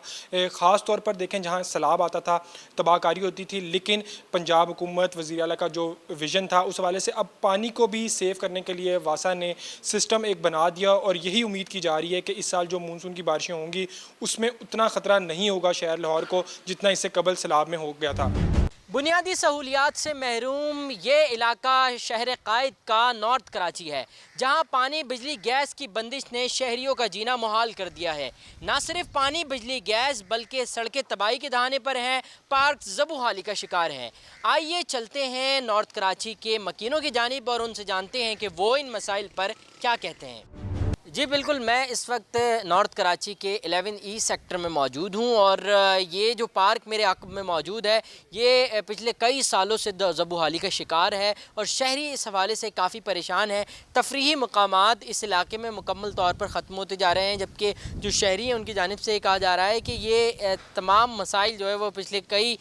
ख़ास तौर पर देखें जहाँ सैलाब आता था तबाहकारी होती थी, लेकिन पंजाब हुकूमत वज़ीर आला का जो विज़न था उस हवाले से अब पानी को भी सेव करने के लिए वासा ने सिस्टम एक बना दिया और यही उम्मीद की जा रही है कि इस साल जो मानसून की बारिशें होंगी उसमें उतना ख़तरा नहीं होगा शहर लाहौर को जितना इससे कबल सैलाब में हो गया था। बुनियादी सहूलियात से महरूम ये इलाका शहर कायद का नॉर्थ कराची है, जहां पानी बिजली गैस की बंदिश ने शहरियों का जीना मुहाल कर दिया है। ना सिर्फ पानी बिजली गैस बल्कि सड़कें तबाही के दहाने पर हैं, पार्क ज़बूहाली का शिकार हैं। आइए चलते हैं नॉर्थ कराची के मकीनों की जानिब और उनसे जानते हैं कि वो इन मसाइल पर क्या कहते हैं। जी बिल्कुल, मैं इस वक्त नॉर्थ कराची के 11E सेक्टर में मौजूद हूँ और ये जो पार्क मेरे आकब में मौजूद है ये पिछले कई सालों से ज़बूहाली का शिकार है और शहरी इस हवाले से काफ़ी परेशान है। तफरीही मकामात इस इलाके में मुकम्मल तौर पर ख़त्म होते जा रहे हैं, जबकि जो शहरी हैं उनकी जानिब से कहा जा रहा है कि ये तमाम मसाइल जो है वो पिछले कई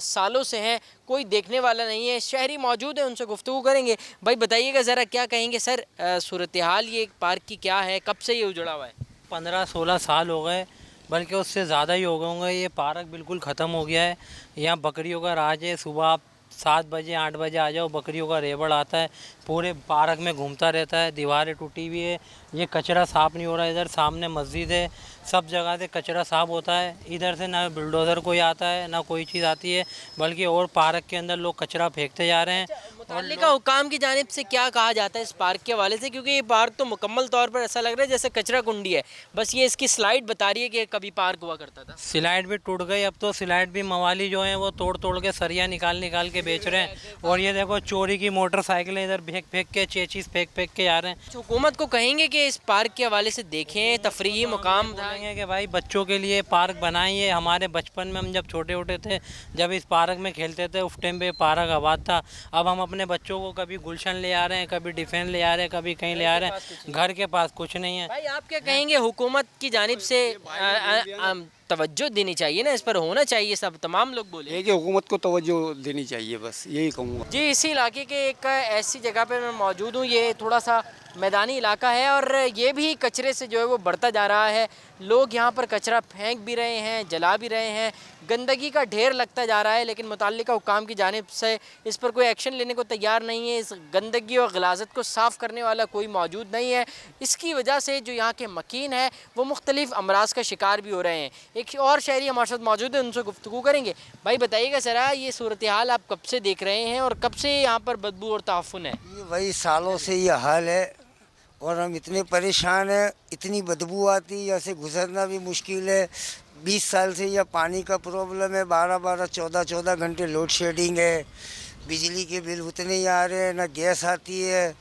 सालों से हैं, कोई देखने वाला नहीं है। शहरी मौजूद है, उनसे गुफ्तगू करेंगे। भाई बताइएगा ज़रा क्या कहेंगे सर, सूरत हाल ये पार्क की क्या है, कब से ये उजड़ा हुआ है? 15-16 साल हो गए, बल्कि उससे ज़्यादा ही हो गए होंगे। ये पार्क बिल्कुल ख़त्म हो गया है। यहाँ बकरियों का राज है। सुबह आप 7 बजे 8 बजे आ जाओ, बकरियों का रेवड़ आता है, पूरे पार्क में घूमता रहता है। दीवारें टूटी हुई है, ये कचरा साफ़ नहीं हो रहा है। इधर सामने मस्जिद है, सब जगह से कचरा साफ़ होता है। इधर से ना बुलडोज़र कोई आता है ना कोई चीज़ आती है, बल्कि और पार्क के अंदर लोग कचरा फेंकते जा रहे हैं। मुतल्लिका हुकाम की जानिब से क्या कहा जाता है इस पार्क के हवाले से, क्योंकि ये पार्क तो मुकम्मल तौर पर ऐसा लग रहा है जैसे कचरा कुंडी है, बस ये इसकी स्लाइड बता रही है कि कभी पार्क हुआ करता था। स्लाइड भी टूट गई, अब तो स्लाइड भी मवाली जो हैं वो तोड़ तोड़ के सरिया निकाल के बेच रहे हैं। और ये देखो चोरी की मोटरसाइकिलें इधर फेंक के चेचीज़ फेंक के आ रहे हैं। हुकूमत को कहेंगे कि इस पार्क के हवाले से देखें, तफरीही मुकाम बोलेंगे कि भाई बच्चों के लिए पार्क बनाइए। हमारे बचपन में हम जब छोटे थे, जब इस पार्क में खेलते थे, उस टाइम पे पार्क आबाद था। अब हम अपने बच्चों को कभी गुलशन ले आ रहे हैं, कभी डिफेंस ले आ रहे हैं, कभी कहीं ले आ रहे हैं, घर के पास कुछ नहीं है। भाई आप क्या कहेंगे, हुकूमत की जानिब से तवज्जो देनी चाहिए ना, इस पर होना चाहिए, सब तमाम लोग बोले कि हुकूमत को तवज्जो देनी चाहिए, बस यही कहूँगा। जी इसी इलाके के एक ऐसी जगह पे मैं मौजूद हूँ, ये थोड़ा सा मैदानी इलाका है और ये भी कचरे से जो है वो बढ़ता जा रहा है। लोग यहाँ पर कचरा फेंक भी रहे हैं, जला भी रहे हैं, गंदगी का ढेर लगता जा रहा है, लेकिन मुतल्लिका हुकाम की जानिब से इस पर कोई एक्शन लेने को तैयार नहीं है। इस गंदगी और गलाजत को साफ़ करने वाला कोई मौजूद नहीं है। इसकी वजह से जो यहाँ के मकीन है वो मुख्तलिफ अमराज का शिकार भी हो रहे हैं। एक और शहरी हमारे साथ मौजूद है, उनसे गुफ्तगू करेंगे। भाई बताइएगा ज़रा, ये सूरत हाल आप कब से देख रहे हैं और कब से यहाँ पर बदबू और ताफ़ुन है? ये वही सालों से ये हाल है और हम इतने परेशान हैं, इतनी बदबू आती है, यहाँ से गुजरना भी मुश्किल है। 20 साल से यह पानी का प्रॉब्लम है, 12-12 14-14 घंटे लोड शेडिंग है, बिजली के बिल उतने ही आ रहे हैं, ना गैस आती है।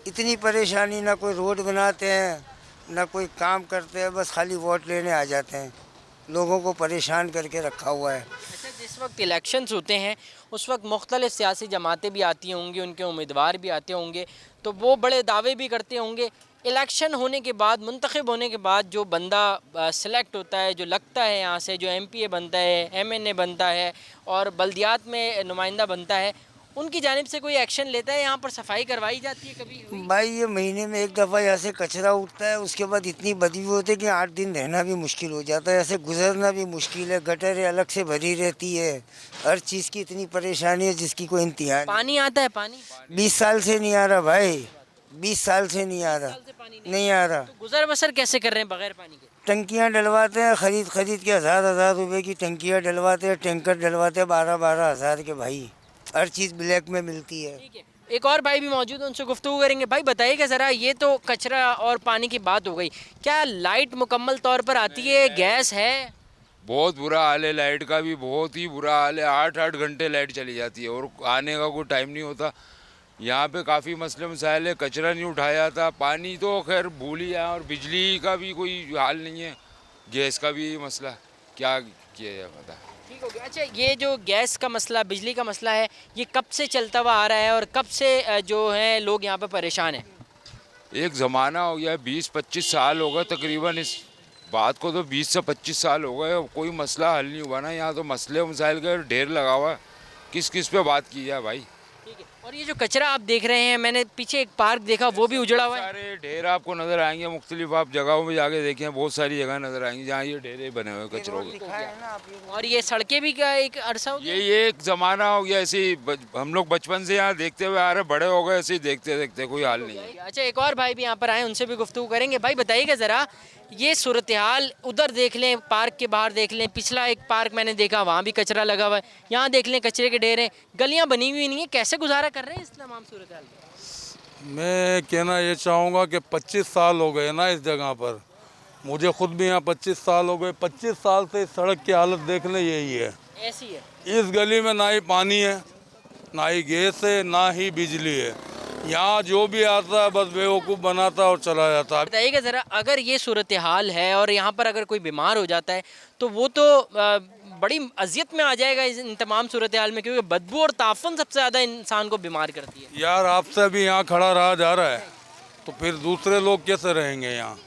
इतनी परेशानी, ना कोई रोड बनाते हैं ना कोई काम करते हैं, बस खाली वोट लेने आ जाते हैं। लोगों को परेशान करके रखा हुआ है। अच्छा, जिस वक्त इलेक्शंस होते हैं उस वक्त मुख्तलिफ सियासी जमातें भी आती होंगी, उनके उम्मीदवार भी आते होंगे, तो वो बड़े दावे भी करते होंगे। इलेक्शन होने के बाद, मुंतखब होने के बाद जो बंदा सेलेक्ट होता है, जो लगता है यहाँ से, जो MPA बनता है, MNA बनता है और बल्दियात में नुमाइंदा बनता है, उनकी जानिब से कोई एक्शन लेता है? यहाँ पर सफाई करवाई जाती है कभी? भाई ये महीने में एक दफ़ा यहाँ से कचरा उठता है, उसके बाद इतनी बदबू होती है कि 8 दिन रहना भी मुश्किल हो जाता है, ऐसे गुजरना भी मुश्किल है। गटरें अलग से भरी रहती है, हर चीज़ की इतनी परेशानी है जिसकी कोई इंतहा नहीं। पानी आता है? पानी 20 साल से नहीं आ रहा भाई, 20 साल से नहीं आ रहा, नहीं आ रहा। तो गुजर बसर कैसे कर रहे हैं बगैर पानी के? टंकियाँ डलवाते हैं, खरीद के हज़ार रुपए की टंकियाँ डलवाते हैं, टैंकर डलवाते हैं 12-12 हज़ार के। भाई हर चीज़ ब्लैक में मिलती है। ठीक है, एक और भाई भी मौजूद है, उनसे गुफ्तगू करेंगे। भाई बताइएगा ज़रा, ये तो कचरा और पानी की बात हो गई, क्या लाइट मुकम्मल तौर पर आती है, गैस है? बहुत बुरा हाल है, लाइट का भी बहुत ही बुरा हाल है। 8-8 घंटे लाइट चली जाती है और आने का कोई टाइम नहीं होता। यहाँ पे काफ़ी मसले मसाइल है, कचरा नहीं उठाया जाता, पानी तो खैर भूल ही है, और बिजली का भी कोई हाल नहीं है, गैस का भी मसला, क्या किया जाए पता। ठीक हो गया। अच्छा, ये जो गैस का मसला, बिजली का मसला है, ये कब से चलता हुआ आ रहा है और कब से जो है लोग यहाँ पे परेशान हैं? एक ज़माना हो गया, 20-25 साल हो गए तकरीबन इस बात को तो 20 से 25 साल हो गए, कोई मसला हल नहीं हुआ ना। यहाँ तो मसले मसाइल का ढेर लगा हुआ है, किस किस पे बात की है भाई। ठीक है। और ये जो कचरा आप देख रहे हैं, मैंने पीछे एक पार्क देखा, वो भी उजड़ा हुआ है। सारे ढेर आपको नज़र आएंगे, मुख्तलिफ आप जगहों में जाके देखें, बहुत सारी जगह नज़र आएंगी जहाँ ये ढेरे बने हुए हैं कचरों के। और ये सड़कें भी क्या एक अरसा हो गया? ये एक ज़माना हो गया ऐसे ही, हम लोग बचपन से यहाँ देखते हुए आ रहे, बड़े हो गए ऐसे ही देखते देखते, कोई हाल नहीं है। अच्छा, एक और भाई भी यहाँ पर आए, उनसे भी गुफ्तगू करेंगे। भाई बताइएगा ज़रा, ये सूरत हाल उधर देख लें, पार्क के बाहर देख लें, पिछला एक पार्क मैंने देखा वहाँ भी कचरा लगा हुआ है, यहाँ देख लें कचरे के ढेर हैं, गलियाँ बनी हुई नहीं है, कैसे गुजारा कर रहे हैं इस तमाम सूरत हाल में? मैं कहना ये चाहूँगा कि 25 साल हो गए ना इस जगह पर, मुझे खुद भी यहाँ 25 साल हो गए। 25 साल से इस सड़क की हालत देख लें यही है। ऐसी है। इस गली में ना ही पानी है, ना ही गैस है, ना ही बिजली है। यहाँ जो भी आता है बस बेवकूफ़ बनाता है और चला जाता है। बताइएगा ज़रा, अगर ये सूरत हाल है और यहाँ पर अगर कोई बीमार हो जाता है तो वो तो बड़ी अजियत में आ जाएगा इन तमाम सूरत हाल में, क्योंकि बदबू और ताफन सबसे ज़्यादा इंसान को बीमार करती है। यार आपसे अभी यहाँ खड़ा रहा जा रहा है तो फिर दूसरे लोग कैसे रहेंगे यहाँ?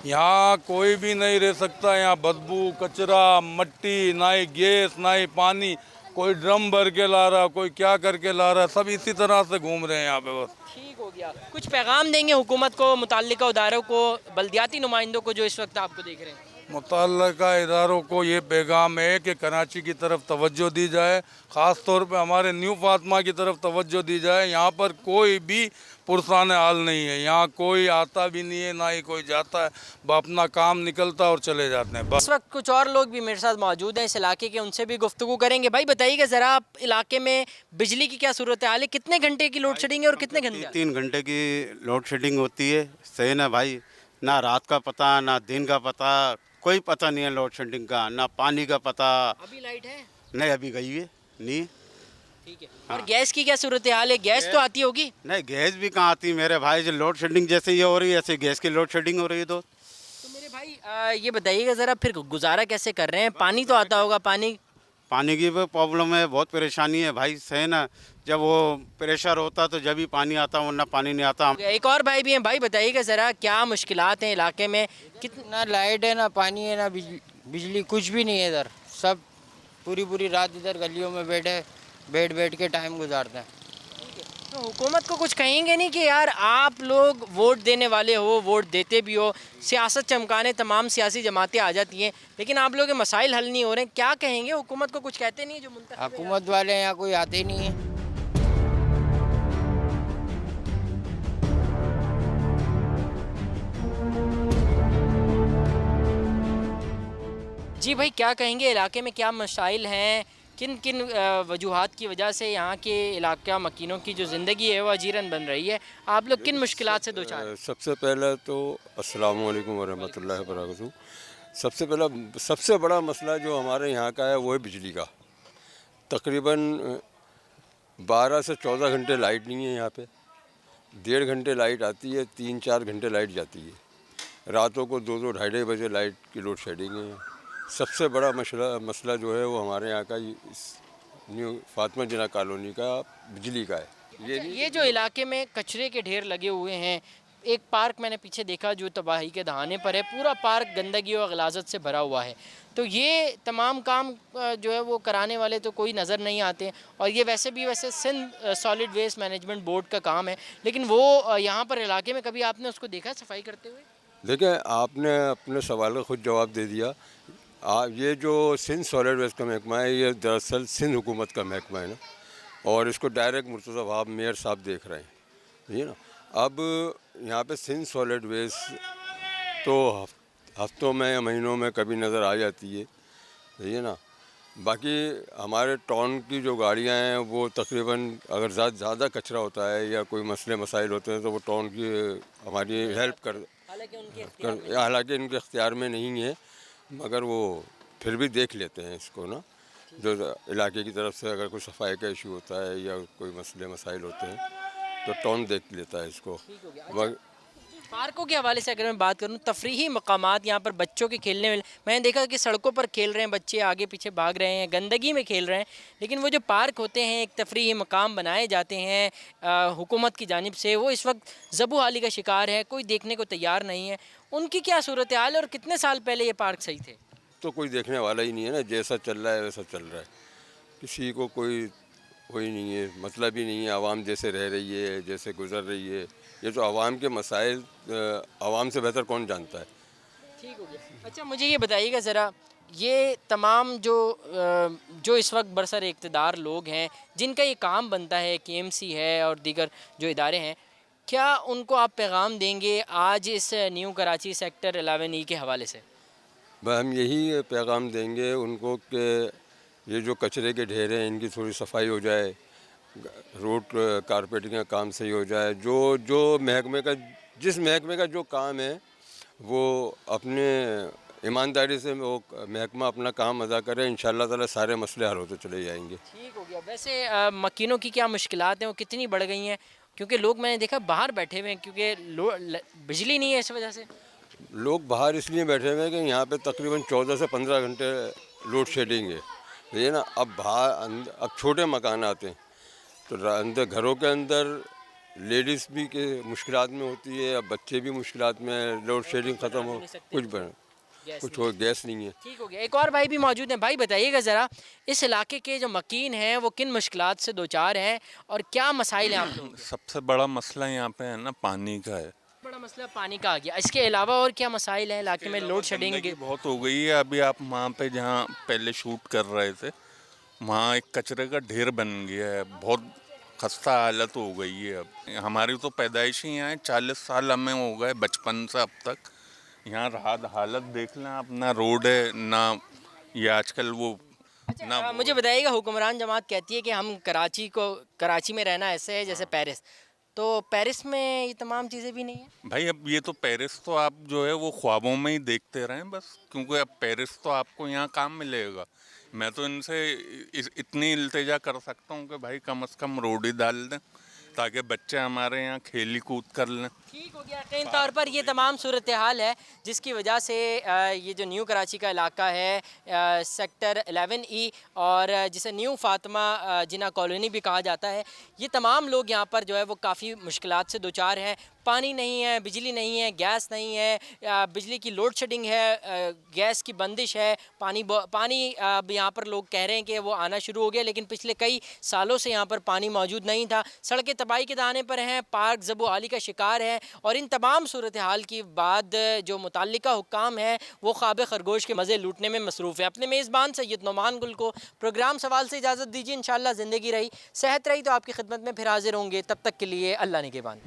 यहाँ कोई भी नहीं रह सकता। यहाँ बदबू, कचरा, मट्टी, ना ही गैस, ना ही पानी, कोई ड्रम भर के ला रहा, कोई क्या करके ला रहा है, सब इसी तरह से घूम रहे हैं यहाँ पे बस। ठीक हो गया। कुछ पैगाम देंगे हुकूमत को, मुताल्लिका इदारों को, बल्दियाती नुमाइंदों को जो इस वक्त आपको देख रहे हैं? मुतल्लिका इदारों को ये पैगाम है कि कराची की तरफ तवज्जो दी जाए, ख़ास तौर पे हमारे न्यू फातिमा की तरफ तवज्जो दी जाए। यहाँ पर कोई भी पुरसाने हाल नहीं है, यहाँ कोई आता भी नहीं है, ना ही कोई जाता है, अपना काम निकलता और चले जाते हैं बस। इस वक्त कुछ और लोग भी मेरे साथ मौजूद हैं इस इलाके के, उनसे भी गुफ्तगू करेंगे। भाई बताइएगा ज़रा, आप इलाके में बिजली की क्या सूरत हाल है? कितने घंटे की लोड शेडिंग है और कितने घंटे? 3 घंटे की लोड शेडिंग होती है। सही ना भाई, ना रात का पता, ना दिन का पता, कोई पता नहीं है लोड शेडिंग का, ना पानी का पता। अभी लाइट है? नहीं, अभी गई है नहीं। ठीक है। और गैस की क्या सूरत हाल है? गैस तो आती होगी? नहीं, गैस भी कहाँ आती मेरे भाई, जो लोड शेडिंग जैसे ये हो रही है ऐसे गैस की लोड शेडिंग हो रही है। तो मेरे भाई ये बताइएगा ज़रा, फिर गुजारा कैसे कर रहे हैं? पानी तो आता होगा? पानी की भी प्रॉब्लम है, बहुत परेशानी है भाई। सही ना, जब वो प्रेशर होता तो जब ही पानी आता, वरना पानी नहीं आता। एक और भाई भी हैं, भाई बताइएगा ज़रा, क्या मुश्किलात हैं इलाके में? कितना लाइट है, ना पानी है, ना बिजली, कुछ भी नहीं है इधर। सब पूरी रात इधर गलियों में बैठ के टाइम गुजारते हैं। तो हुकूमत को कुछ कहेंगे नहीं कि यार आप लोग वोट देने वाले हो, वोट देते भी हो, सियासत चमकाने तमाम सियासी जमातें आ जाती हैं, लेकिन आप लोगों के मसाइल हल नहीं हो रहे हैं, क्या कहेंगे? हुकूमत को कुछ कहते नहीं जो हुकूमत वाले यहाँ कोई आते ही नहीं है। जी भाई, क्या कहेंगे? इलाके में क्या मसाइल हैं? किन किन वजूहात की वजह से यहाँ के इलाका मकीनों की जो ज़िंदगी है वो अजीरन बन रही है? आप लोग किन मुश्किलात से दो चार? सबसे पहले तो अस्सलाम वालेकुम वरहमतुल्लाहि वबरकातुहू। सबसे बड़ा मसला जो हमारे यहाँ का है वो है बिजली का। तकरीबन 12 से 14 घंटे लाइट नहीं है यहाँ पे। 1.5 घंटे लाइट आती है, 3-4 घंटे लाइट जाती है। रातों को 2-2, 2:30 बजे लाइट की लोड शेडिंग है। सबसे बड़ा मसला जो है वो हमारे यहाँ का इस न्यू फातिमा जिना कॉलोनी का बिजली का है। ये जो इलाके में कचरे के ढेर लगे हुए हैं, एक पार्क मैंने पीछे देखा जो तबाही के दहाने पर है, पूरा पार्क गंदगी और गलाजत से भरा हुआ है। तो ये तमाम काम जो है वो कराने वाले तो कोई नज़र नहीं आते, और ये वैसे Sindh solid waste management board का काम है, लेकिन वो यहाँ पर इलाके में कभी आपने उसको देखा सफाई करते हुए? देखें, आपने अपने सवाल का खुद जवाब दे दिया। ये जो सिंध सॉलिड वेस्ट का महकमा है, ये दरअसल सिंध हुकूमत का महकमा है ना, और इसको डायरेक्ट मुर्तज़ा वहाब मेयर साहब देख रहे हैं, ठीक है ना। अब यहाँ पे सिंध सॉलिड वेस्ट तो हफ्तों में या महीनों में कभी नज़र आ जाती है, ठीक है ना। बाकी हमारे टाउन की जो गाड़ियाँ हैं वो तकरीबन अगर ज़्यादा कचरा होता है या कोई मसले मसाइल होते हैं तो वो टाउन की हमारी हेल्प हालांकि उनके इख्तियार में नहीं है, मगर वो फिर भी देख लेते हैं इसको ना। जो इलाके की तरफ से अगर कोई सफाई का इशू होता है या कोई मसले मसाइल होते हैं तो टाउन देख लेता है इसको। पार्कों के हवाले से अगर मैं बात करूं, तफरीही मकामात यहाँ पर बच्चों के खेलने में, मैंने देखा कि सड़कों पर खेल रहे हैं बच्चे, आगे पीछे भाग रहे हैं, गंदगी में खेल रहे हैं, लेकिन वो जो पार्क होते हैं, एक तफरीही मकाम बनाए जाते हैं हुकूमत की जानिब से, वो इस वक्त ज़बूहाली का शिकार है, कोई देखने को तैयार नहीं है। ان کی کیا صورتحال ہے اور کتنے سال پہلے یہ پارک صحیح تھے؟ تو کوئی دیکھنے والا ہی نہیں ہے نا، جیسا چل رہا ہے ویسا چل رہا ہے، کسی کو کوئی وہی نہیں ہے، مطلب ہی نہیں ہے، عوام جیسے رہ رہی ہے، جیسے گزر رہی ہے، یہ جو عوام کے مسائل عوام سے بہتر کون جانتا ہے۔ ٹھیک ہو گیا۔ اچھا مجھے یہ بتائیے گا ذرا، یہ تمام جو اس وقت برسر اقتدار لوگ ہیں جن کا یہ کام بنتا ہے، KMC ہے اور دیگر جو ادارے ہیں، کیا ان کو آپ پیغام دیں گے آج اس نیو کراچی سیکٹر 11E کے حوالے سے؟ ہم یہی پیغام دیں گے ان کو کہ یہ جو کچرے کے ڈھیر ہیں ان کی تھوڑی صفائی ہو جائے، روڈ کارپیٹنگ کا کام صحیح ہو جائے، جو محکمے کا جس محکمے کا جو کام ہے وہ اپنے ایمانداری سے وہ محکمہ اپنا کام ادا کرے، انشاءاللہ تعالی سارے مسئلے حل ہوتے چلے جائیں گے۔ ٹھیک ہو گیا۔ ویسے مکینوں کی کیا مشکلات ہیں، وہ کتنی بڑھ گئی ہیں؟ کیونکہ لوگ میں نے دیکھا باہر بیٹھے ہوئے ہیں کیونکہ بجلی نہیں ہے اس وجہ سے۔ لوگ باہر اس لیے بیٹھے ہوئے ہیں کہ یہاں پہ تقریباً 14 سے 15 گھنٹے لوڈ شیڈنگ ہے، یہ نا اب چھوٹے مکانات ہیں تو اندر گھروں کے اندر لیڈیز بھی کے مشکلات میں ہوتی ہے، اب بچے بھی مشکلات میں، لوڈ شیڈنگ ختم ہو کچھ ہو، گیس نہیں ہے۔ ٹھیک ہو گیا۔ ایک اور بھائی بھی موجود ہیں، بھائی بتائیے گا ذرا اس علاقے کے جو مکین ہیں وہ کن مشکلات سے دوچار ہیں اور کیا مسائل ہیں آپ لوگوں کے؟ سب سے بڑا مسئلہ یہاں پہ ہے نا پانی کا ہے، بڑا مسئلہ پانی کا آ گیا۔ اس کے علاوہ اور کیا مسائل ہیں علاقے میں؟ لوڈ شیڈنگ بہت ہو گئی ہے۔ ابھی آپ وہاں پہ جہاں پہلے شوٹ کر رہے تھے وہاں ایک کچرے کا ڈھیر بن گیا ہے، بہت خستہ حالت ہو گئی ہے۔ اب ہماری تو پیدائشی یہاں 40 سال ہمیں ہو گئے بچپن سے اب تک، یہاں حالت دیکھ لیں آپ، نہ روڈ ہے نہ یہ آج کل وہ اچھا مجھے بتائیے گا، حکمران جماعت کہتی ہے کہ ہم کراچی میں رہنا ایسے ہے جیسے پیرس، تو پیرس میں یہ تمام چیزیں بھی نہیں ہیں؟ بھائی اب یہ تو پیرس تو آپ جو ہے وہ خوابوں میں ہی دیکھتے رہیں بس، کیونکہ اب پیرس تو آپ کو یہاں کام ملے گا۔ میں تو ان سے اتنی التجا کر سکتا ہوں کہ بھائی کم از کم روڈ ہی ڈال دیں تاکہ بچے ہمارے یہاں کھیلی کود کر لیں۔ ٹھیک ہو گیا۔ یقینی طور پر یہ تمام صورتحال ہے جس کی وجہ سے یہ جو نیو کراچی کا علاقہ ہے سیکٹر 11E اور جسے نیو فاطمہ جناح کالونی بھی کہا جاتا ہے، یہ تمام لوگ یہاں پر جو ہے وہ کافی مشکلات سے دوچار ہیں۔ پانی نہیں ہے، بجلی نہیں ہے، گیس نہیں ہے، بجلی کی لوڈ شیڈنگ ہے، گیس کی بندش ہے، پانی اب یہاں پر لوگ کہہ رہے ہیں کہ وہ آنا شروع ہو گیا، لیکن پچھلے کئی سالوں سے یہاں پر پانی موجود نہیں تھا۔ سڑکیں تباہی کے دہانے پر ہیں، پارک زب و عالی کا شکار ہے، اور ان تمام صورتحال کی بعد جو متعلقہ حکام ہیں وہ خواب خرگوش کے مزے لوٹنے میں مصروف ہیں۔ اپنے میزبان سید نعمان گل کو پروگرام سوال سے اجازت دیجیے، انشاءاللہ زندگی رہی صحت رہی تو آپ کی خدمت میں پھر حاضر ہوں گے، تب تک کے لیے اللہ نگہبان۔